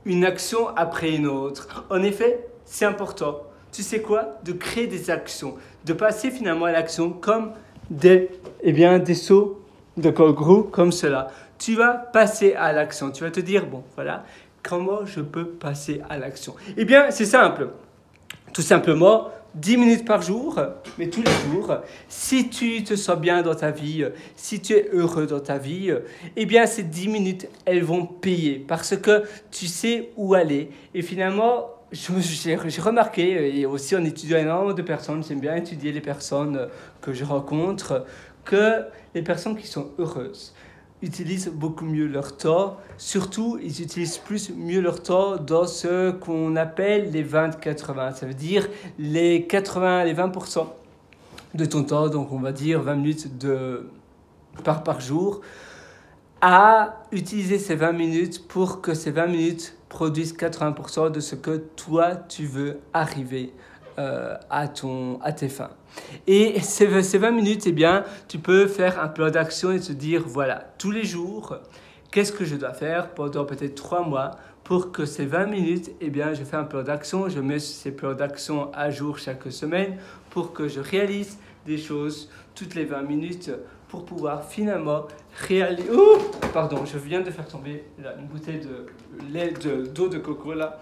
une action après une autre. En effet, c'est important. Tu sais quoi? De créer des actions, de passer finalement à l'action comme des sauts de kangourou comme cela. Tu vas passer à l'action. Tu vas te dire, bon, voilà, comment je peux passer à l'action? Eh bien, c'est simple. Tout simplement, 10 minutes par jour, mais tous les jours. Si tu te sens bien dans ta vie, si tu es heureux dans ta vie, eh bien, ces 10 minutes, elles vont payer parce que tu sais où aller. Et finalement, j'ai remarqué, et aussi en étudiant énormément de personnes, j'aime bien étudier les personnes que je rencontre, que les personnes qui sont heureuses utilisent beaucoup mieux leur temps. Surtout, ils utilisent mieux leur temps dans ce qu'on appelle les 20-80. Ça veut dire les 20% de ton temps, donc on va dire 20 minutes par jour, à utiliser ces 20 minutes pour que ces 20 minutes produisent 80% de ce que toi, tu veux arriver à tes fins. Et ces 20 minutes, eh bien, tu peux faire un plan d'action et te dire, voilà, tous les jours, qu'est-ce que je dois faire pendant peut-être 3 mois pour que ces 20 minutes, eh bien, je fais un plan d'action, je mets ces plans d'action à jour chaque semaine pour que je réalise des choses toutes les 20 minutes pour pouvoir finalement réaliser... Oh, pardon, je viens de faire tomber là, une bouteille d'eau de coco là.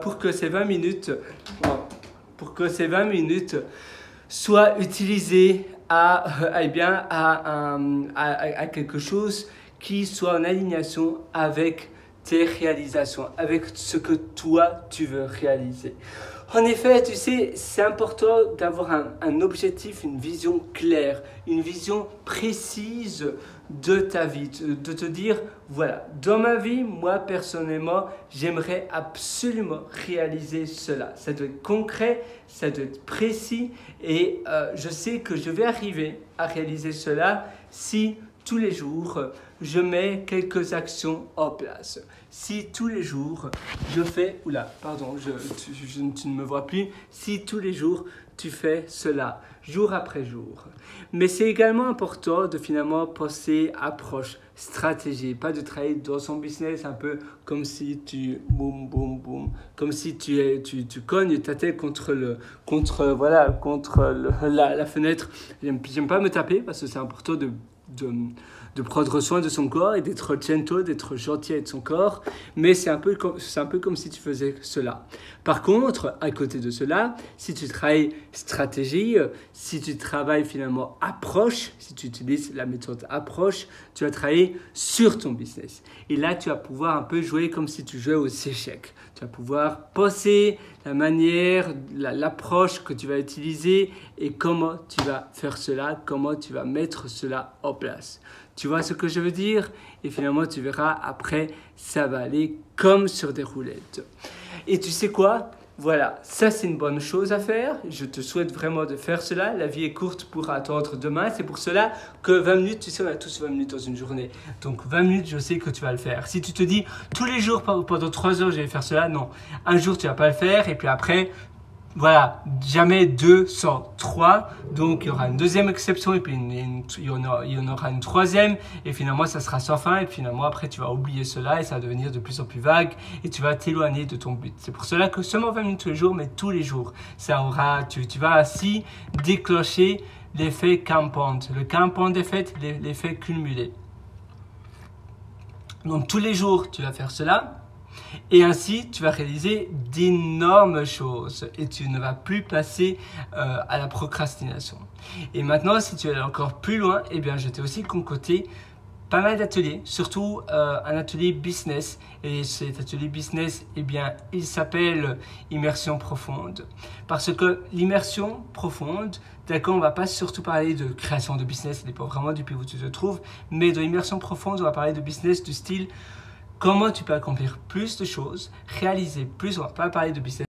Pour que ces 20 minutes... soient utilisées à quelque chose qui soit en alignation avec tes réalisations, avec ce que toi tu veux réaliser. En effet, tu sais, c'est important d'avoir un objectif, une vision claire, une vision précise de ta vie, de te dire, voilà, dans ma vie, moi personnellement, j'aimerais absolument réaliser cela. Ça doit être concret, ça doit être précis et je sais que je vais arriver à réaliser cela si tous les jours, je mets quelques actions en place. Si tous les jours, je fais... Oula, pardon, tu ne me vois plus. Si tous les jours, tu fais cela, jour après jour. Mais c'est également important de finalement penser approche, stratégie. Pas de travailler dans son business un peu comme si tu... Boum, boum, boum. Comme si tu cognes ta tête contre la fenêtre. J'aime pas me taper parce que c'est important de prendre soin de son corps et d'être gentle, d'être gentil avec son corps, mais c'est un peu comme si tu faisais cela. Par contre, à côté de cela, si tu travailles stratégie, si tu travailles finalement approche, si tu utilises la méthode approche, tu vas travailler sur ton business. Et là, tu vas pouvoir un peu jouer comme si tu jouais aux échecs. Tu vas pouvoir penser la manière, l'approche que tu vas utiliser et comment tu vas faire cela, comment tu vas mettre cela en place. Tu vois ce que je veux dire? Et finalement, tu verras, après, ça va aller comme sur des roulettes. Et tu sais quoi? Voilà, ça c'est une bonne chose à faire. Je te souhaite vraiment de faire cela. La vie est courte pour attendre demain. C'est pour cela que 20 minutes, tu sais, on a tous 20 minutes dans une journée. Donc 20 minutes, je sais que tu vas le faire. Si tu te dis, tous les jours, pendant 3 heures, je vais faire cela, non. Un jour, tu ne vas pas le faire. Et puis après... Voilà, jamais 2 sans 3, donc il y aura une deuxième exception et puis il y en aura une troisième et finalement ça sera sans fin et finalement après tu vas oublier cela et ça va devenir de plus en plus vague et tu vas t'éloigner de ton but. C'est pour cela que seulement 20 minutes tous les jours, mais tous les jours, tu vas ainsi déclencher l'effet compound. Le compound effect, l'effet cumulé. Donc tous les jours tu vas faire cela. Et ainsi, tu vas réaliser d'énormes choses et tu ne vas plus passer à la procrastination. Et maintenant, si tu veux aller encore plus loin, eh bien, je t'ai aussi concocté pas mal d'ateliers, surtout un atelier business. Et cet atelier business, eh bien, il s'appelle Immersion profonde. Parce que l'immersion profonde, d'accord, on ne va pas surtout parler de création de business, ça dépend vraiment du pays où tu te trouves, mais dans l'immersion profonde, on va parler de business du style comment tu peux accomplir plus de choses, réaliser plus, on ne va pas parler de business